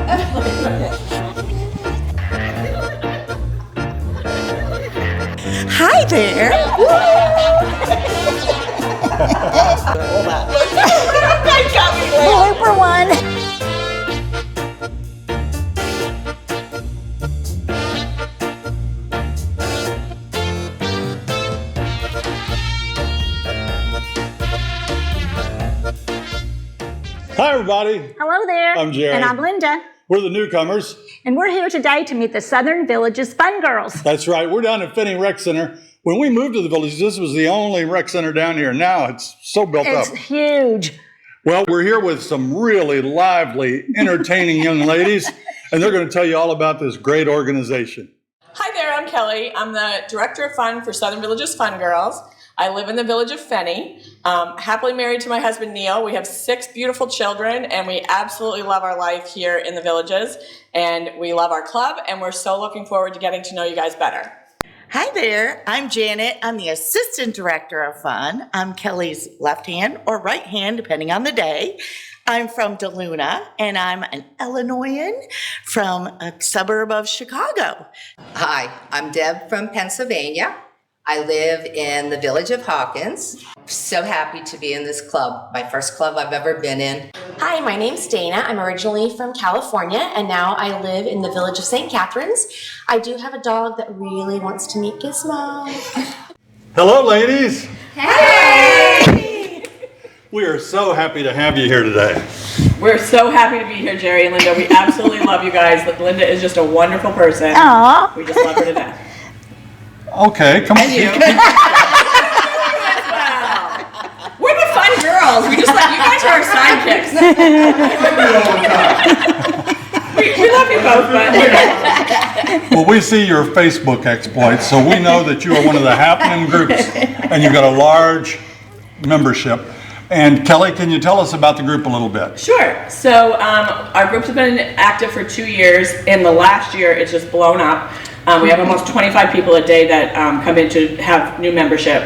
Hi there. Blooper one. Hi, everybody. Hello there. I'm Jerry. And I'm Linda. We're the Newcomers. And we're here today to meet the Southern Villages Fun Girls. That's right. We're down at Finney Rec Center. When we moved to the village, this was the only rec center down here. Now it's so built up. It's huge. Well, we're here with some really lively, entertaining young ladies, and they're going to tell you all about this great organization. Hi there, I'm Kelly. I'm the Director of Fun for Southern Villages Fun Girls. I live in the village of Finney. Happily married to my husband, Neil. We have 6 beautiful children, and we absolutely love our life here in the villages. And we love our club, and we're so looking forward to getting to know you guys better. Hi there, I'm Janet. I'm the Assistant Director of Fun. I'm Kelly's left hand or right hand, depending on the day. I'm from DeLuna, and I'm an Illinoisan from a suburb of Chicago. Hi, I'm Deb from Pennsylvania. I live in the village of Hawkins. So happy to be in this club, my first club I've ever been in. Hi, my name's Dana. I'm originally from California, and now I live in the village of St. Catharines. I do have a dog that really wants to meet Gizmo. Hello, ladies. Hey! We are so happy to have you here today. We're so happy to be here, Jerry and Linda. We absolutely love you guys. Linda is just a wonderful person. Aww. We just love her to death. Okay, come on. Wow. We're the fun girls. We just like you guys are our sidekicks. we love you both, but Well, we see your Facebook exploits, so we know that you are one of the happening groups, and you've got a large membership. And Kelly, can you tell us about the group a little bit? Sure. So our group has been active for 2 years. In the last year, it's just blown up. We have almost 25 people a day that come in to have new membership.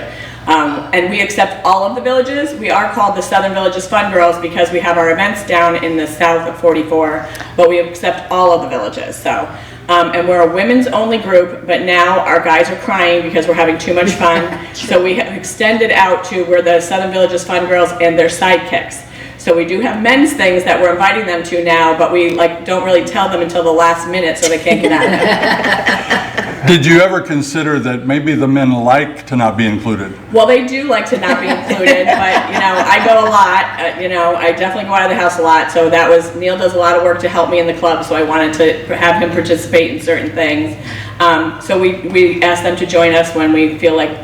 And we accept all of the villages. We are called the Southern Villages Fun Girls because we have our events down in the south of 44, but we accept all of the villages. So, and we're a women's only group, but now our guys are crying because we're having too much fun. So we have extended out to we're the Southern Villages Fun Girls and their sidekicks. So we do have men's things that we're inviting them to now, but we don't really tell them until the last minute so they can't get out of it. Did you ever consider that maybe the men like to not be included? Well, they do like to not be included, but I go a lot. I definitely go out of the house a lot. So Neil does a lot of work to help me in the club, so I wanted to have him participate in certain things. So we ask them to join us when we feel like,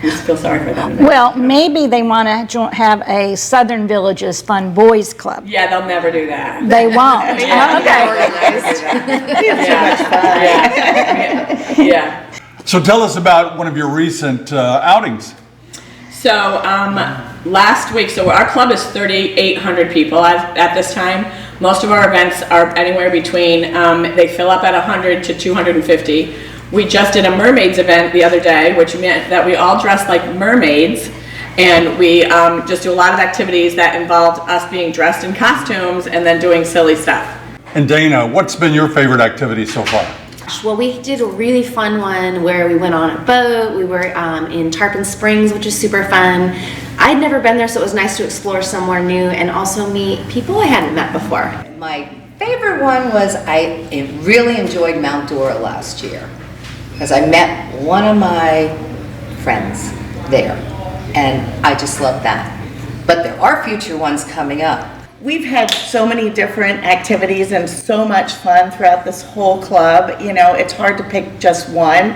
we feel sorry for them. Well, maybe they want to have a Southern Villages Fun Boys Club. Yeah, they'll never do that. They won't. Okay. Yeah. So tell us about one of your recent outings. So last week, so our club is 3,800 people at this time. Most of our events are anywhere between, they fill up at 100 to 250. We just did a mermaids event the other day, which meant that we all dressed like mermaids, and we just do a lot of activities that involved us being dressed in costumes and then doing silly stuff. And Dana, what's been your favorite activity so far? Well, we did a really fun one where we went on a boat. We were in Tarpon Springs, which is super fun. I'd never been there, so it was nice to explore somewhere new and also meet people I hadn't met before. My favorite one was I really enjoyed Mount Dora last year because I met one of my friends there, and I just love that. But there are future ones coming up. We've had so many different activities and so much fun throughout this whole club. It's hard to pick just one.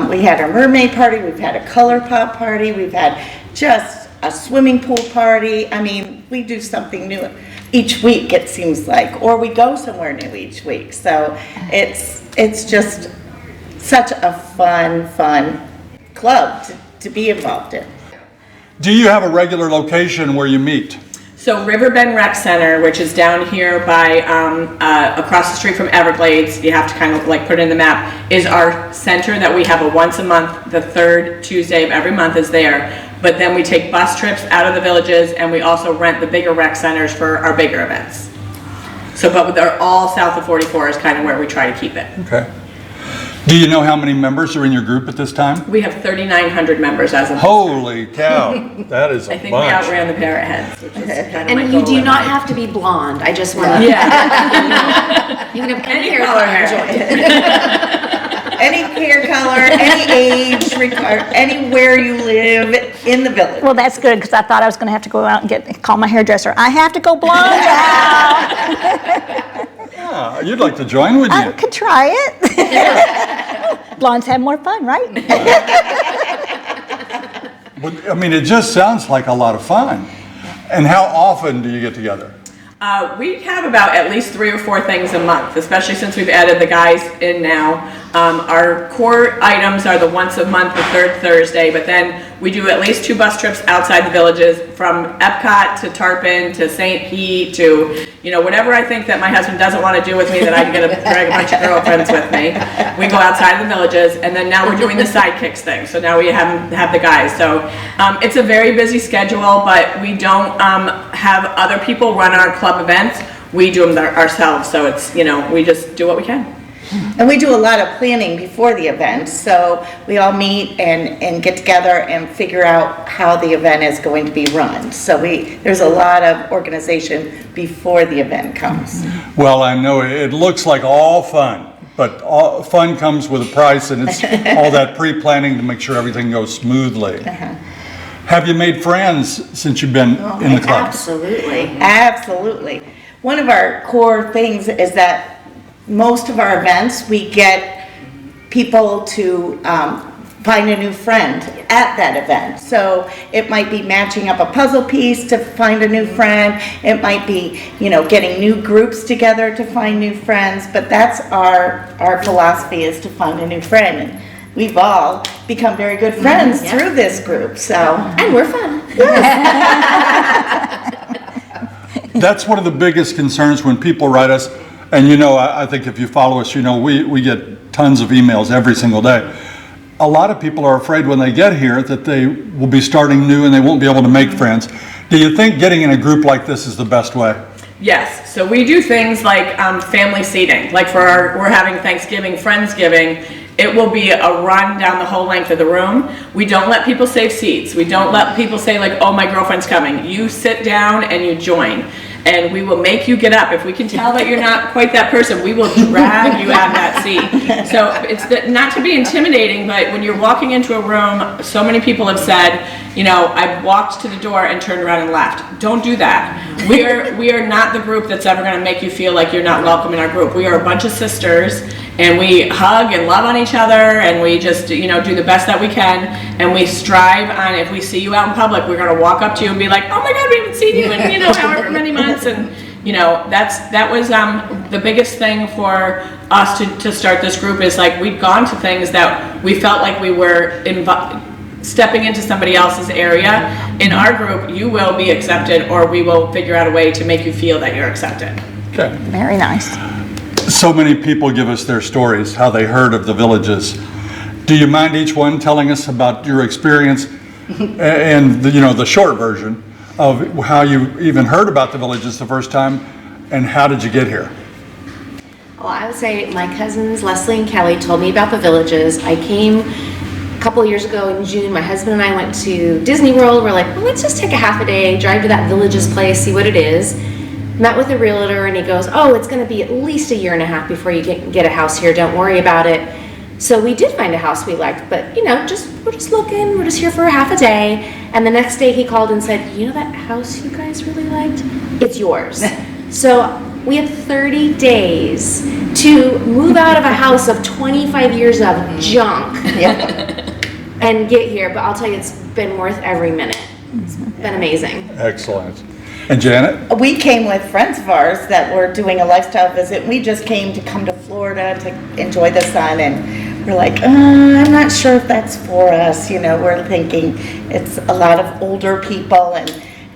We had our mermaid party, we've had a color pop party, we've had just a swimming pool party. I mean, we do something new each week, it seems like, or we go somewhere new each week. So it's just such a fun club to be involved in. Do you have a regular location where you meet? So Riverbend Rec Center, which is down here by across the street from Everglades, you have to kind of put it in the map, is our center that we have a once a month, the third Tuesday of every month is there. But then we take bus trips out of the villages, and we also rent the bigger rec centers for our bigger events. So, but they're all south of 44 is kind of where we try to keep it. Okay. Do you know how many members are in your group at this time? We have 3,900 members as of. Holy cow, that is a I think we bunch. outran the parrot heads, which is kind of my And you goal do in not life. have to be blonde. I just want to. Yeah. You can have Any any hair color color. hair. Any hair color, any age, anywhere you live in the village. Well, that's good, because I thought I was gonna have to go out and call my hairdresser. I have to go blonde now. Yeah, you'd like to join, wouldn't I you? could try it. Blondes have more fun, right? But, I mean, it just sounds like a lot of fun. And how often do you get together? We have about at least 3 or 4 things a month, especially since we've added the guys in now. Our core items are the once a month, the third Thursday, but then we do at least 2 bus trips outside the villages, from Epcot to Tarpon to St. Pete to, you know, whatever I think that my husband doesn't want to do with me that I can drag a bunch of girlfriends with me. We go outside the villages, and then now we're doing the sidekicks thing. So now we have the guys. So it's a very busy schedule, but we don't have other people run our club events. We do them ourselves. So it's, you know, we just do what we can. And we do a lot of planning before the event, so we all meet and get together and figure out how the event is going to be run. So there's a lot of organization before the event comes. Well, I know it looks like all fun, but all fun comes with a price, and it's all that pre-planning to make sure everything goes smoothly. Have you made friends since you've been in the club? Absolutely. Absolutely. One of our core things is that most of our events, we get people to find a new friend at that event. So it might be matching up a puzzle piece to find a new friend. It might be, you know, getting new groups together to find new friends. But that's our philosophy, is to find a new friend. And we've all become very good friends through this group. So And we're fun. That's one of the biggest concerns when people write us, and you know, I think if you follow us, you know, we get tons of emails every single day. A lot of people are afraid when they get here that they will be starting new and they won't be able to make friends. Do you think getting in a group like this is the best way? Yes, so we do things like family seating. Like we're having Thanksgiving, Friendsgiving. It will be a run down the whole length of the room. We don't let people save seats. We don't let people say like, oh, my girlfriend's coming. You sit down and you join. And we will make you get up. If we can tell that you're not quite that person, we will drag you out of that seat. So it's not to be intimidating, but when you're walking into a room, so many people have said, you know, I walked to the door and turned around and left. Don't do that. We are not the group that's ever going to make you feel like you're not welcome in our group. We are a bunch of sisters, and we hug and love on each other, and we just, you know, do the best that we can. And we strive on, if we see you out in public, we're going to walk up to you and be like, oh my God, we haven't seen you in, you know, however many months. And, you know, that was the biggest thing for us to start this group, is like we'd gone to things that we felt like we were stepping into somebody else's area. In our group, you will be accepted, or we will figure out a way to make you feel that you're accepted. Okay. Very nice. So many people give us their stories, how they heard of the villages. Do you mind each one telling us about your experience and the, you know, the short version of how you even heard about the villages the first time, and how did you get here? Well, I would say my cousins Leslie and Kelly told me about the villages. I came a couple years ago in June. My husband and I went to Disney World. We're like, well, let's just take a half a day, drive to that villages place, see what it is. Met with a realtor, and he goes, oh, it's going to be at least 1.5 years before you get a house here. Don't worry about it. So we did find a house we liked, but you know, we're just looking. We're just here for a half a day. And the next day he called and said, you know that house you guys really liked? It's yours. So we have 30 days to move out of a house of 25 years of junk and get here. But I'll tell you, it's been worth every minute. It's been amazing. Excellent. And Janet? we came with friends of ours that were doing a lifestyle visit. We just came to come to Florida to enjoy the sun, and we're like, I'm not sure if that's for us. You know, we're thinking it's a lot of older people,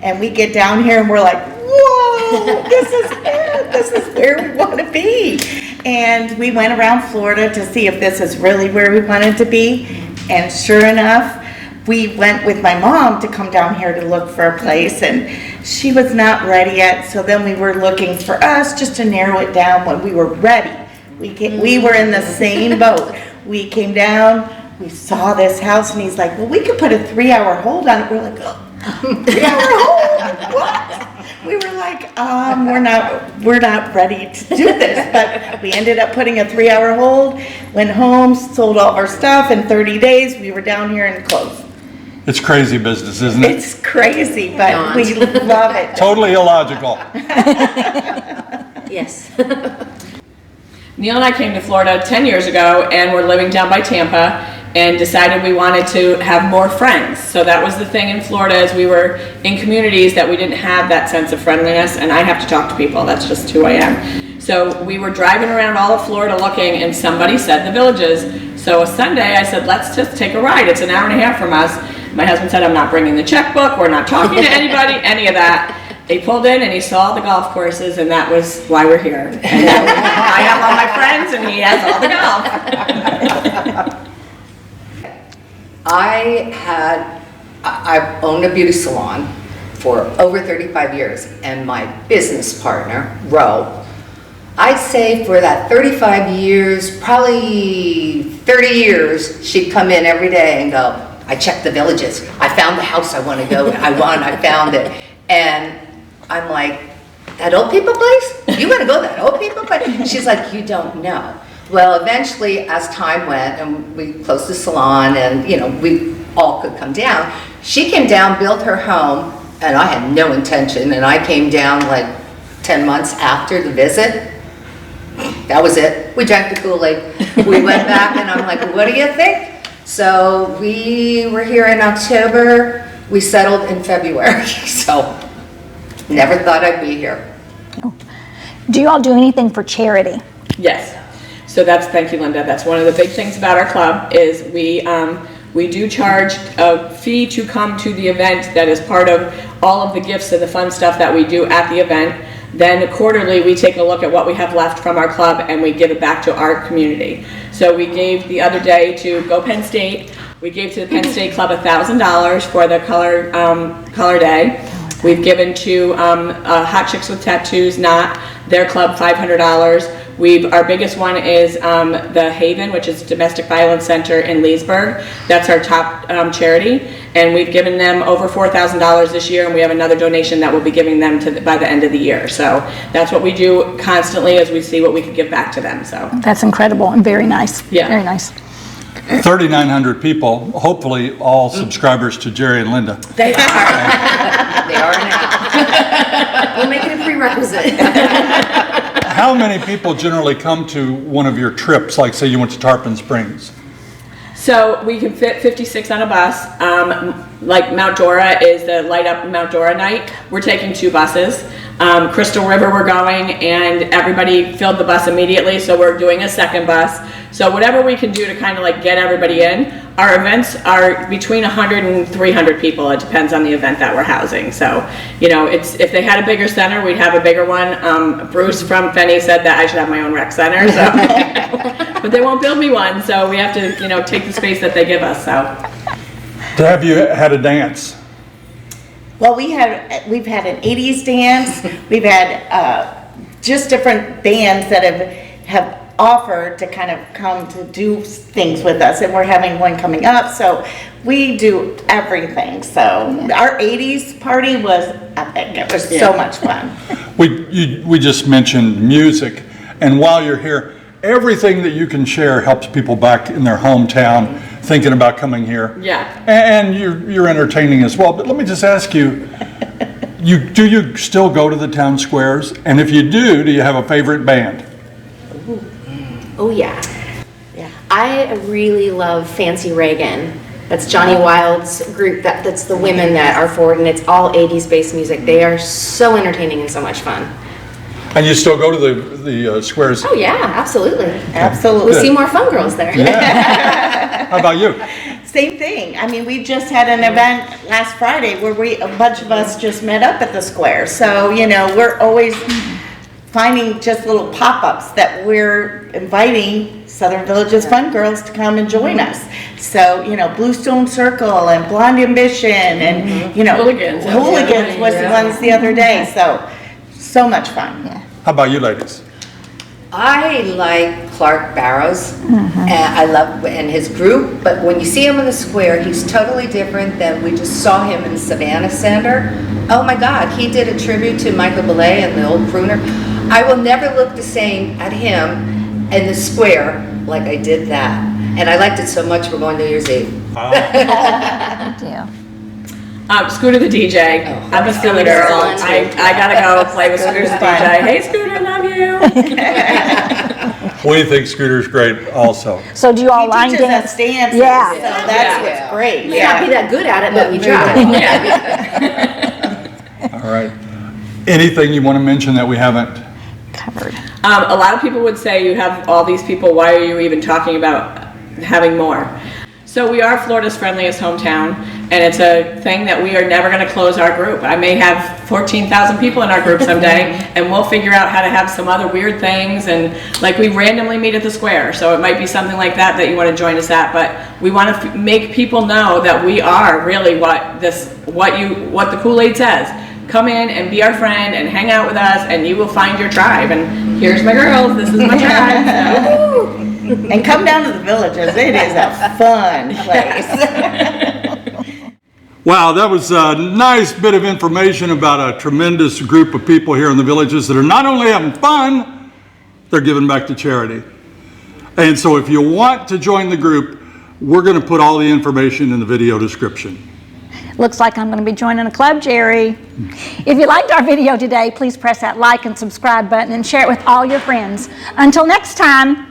and we get down here and we're like, whoa, this is it. This is where we want to be. And we went around Florida to see if this is really where we wanted to be. And sure enough, we went with my mom to come down here to look for a place, and she was not ready yet. So then we were looking for us just to narrow it down when we were ready. We were in the same boat. We came down, we saw this house, and he's like, well, we could put a 3-hour hold on it. We're like, oh, 3-hour hold? What? We were like, we're not ready to do this. But we ended up putting a 3-hour hold, went home, sold all of our stuff. In 30 days, we were down here and closed. It's crazy business, isn't it? It's crazy, but we love it. Totally illogical. Yes. Neil and I came to Florida 10 years ago, and we're living down by Tampa, and decided we wanted to have more friends. So that was the thing in Florida, is we were in communities that we didn't have that sense of friendliness, and I have to talk to people. That's just who I am. So we were driving around all of Florida looking, and somebody said the Villages. So a Sunday, I said, let's just take a ride. It's an hour and a half from us. My husband said, I'm not bringing the checkbook. We're not talking to anybody, any of that. He pulled in and he saw the golf courses, and that was why we're here. And now I have all my friends, and he has all the golf. I've owned a beauty salon for over 35 years, and my business partner, Ro, I'd say for that 35 years, probably 30 years, she'd come in every day and go, I checked the Villages. I found the house I want to go. I found it. And I'm like, that old people place? You want to go to that old people place? She's like, you don't know. Well, eventually, as time went and we closed the salon and, we all could come down, she came down, built her home, and I had no intention, and I came down like 10 months after the visit. That was it. We drank the Kool-Aid. We went back, and I'm like, what do you think? So we were here in October. We settled in February. So never thought I'd be here. Do you all do anything for charity? Yes. So thank you, Linda. That's one of the big things about our club is we do charge a fee to come to the event that is part of all of the gifts and the fun stuff that we do at the event. Then quarterly, we take a look at what we have left from our club and we give it back to our community. So we gave the other day to Go Penn State. We gave to the Penn State Club $1,000 for the color day. We've given to Hot Chicks with Tattoos, not their club, $500. Our biggest one is the Haven, which is Domestic Violence Center in Leesburg. That's our top charity, and we've given them over $4,000 this year, and we have another donation that we'll be giving them by the end of the year. So that's what we do constantly as we see what we can give back to them. So That's incredible and very nice. Yeah. Very nice. 3,900 people, hopefully all subscribers to Jerry and Linda. They are. They are now. We'll make it a prerequisite. How many people generally come to one of your trips, like say you went to Tarpon Springs? So we can fit 56 on a bus. Like Mount Dora is the Light Up Mount Dora night. We're taking 2 buses. Crystal River we're going, and everybody filled the bus immediately, so we're doing a second bus. So whatever we can do to kind of like get everybody in. Our events are between 100 and 300 people. It depends on the event that we're housing. So, if they had a bigger center, we'd have a bigger one. Bruce from Fenny said that I should have my own rec center, so. But they won't build me one, so we have to, take the space that they give us, so. Have you had a dance? Well, we've had an 80s dance. We've had just different bands that have offered to kind of come to do things with us, and we're having one coming up. So we do everything. So our 80s party was epic. It was so much fun. We just mentioned music, and while you're here, everything that you can share helps people back in their hometown thinking about coming here. Yeah. And you're entertaining as well. But let me just ask you, do you still go to the town squares? And if you do you have a favorite band? Oh yeah. I really love Fancy Reagan. That's Johnny Wild's group. That's the women that are forward, and it's all 80s based music. They are so entertaining and so much fun. And you still go to the squares? Oh yeah, absolutely. Absolutely. We'll see more fun girls there. Yeah. How about you? Same thing. I mean, we just had an event last Friday where a bunch of us just met up at the square. So, we're always finding just little pop-ups that we're inviting Southern Villages Fun Girls to come and join us. So, Bluestone Circle and Blonde Ambition and, Hooligans. Hooligans was the ones the other day. So much fun. How about you ladies? I like Clark Barrows, and I love and his group, but when you see him in the square, he's totally different than we just saw him in Savannah Center. Oh my God, he did a tribute to Michael Bublé and the old crooner. I will never look the same at him in the square like I did that. And I liked it so much, we're going New Year's Eve. Yeah. Scooter the DJ. I'm a Scooter girl. I gotta go play with Scooter the DJ. Hey Scooter, love you. We think Scooter's great also. So do you all line Teaches dance? us dances, Yeah. so that's what's great. May not be that good at it, but we try. All right. Anything you want to mention that we haven't? Covered. A lot of people would say you have all these people, why are you even talking about having more? So we are Florida's friendliest hometown, and it's a thing that we are never going to close our group. I may have 14,000 people in our group someday, and we'll figure out how to have some other weird things, and like we randomly meet at the square, so it might be something like that you want to join us at, but we want to make people know that we are really what the Kool-Aid says. Come in and be our friend and hang out with us, and you will find your tribe. And here's my girls, this is my tribe. So. And come down to the Villages. It is a fun place. Wow, that was a nice bit of information about a tremendous group of people here in the Villages that are not only having fun, they're giving back to charity. And so if you want to join the group, we're going to put all the information in the video description. Looks like I'm going to be joining a club, Jerry. If you liked our video today, please press that like and subscribe button and share it with all your friends. Until next time.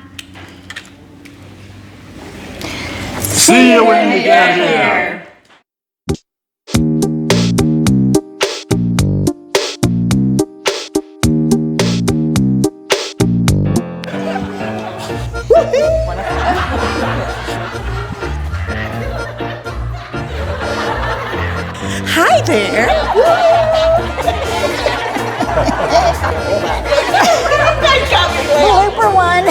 See you when you get here. Hi there. Blooper one.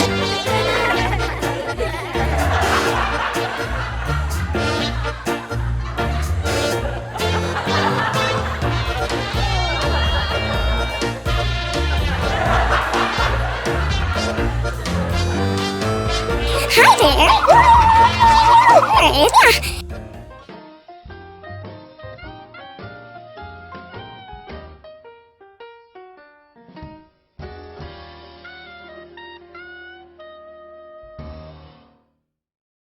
Hi there.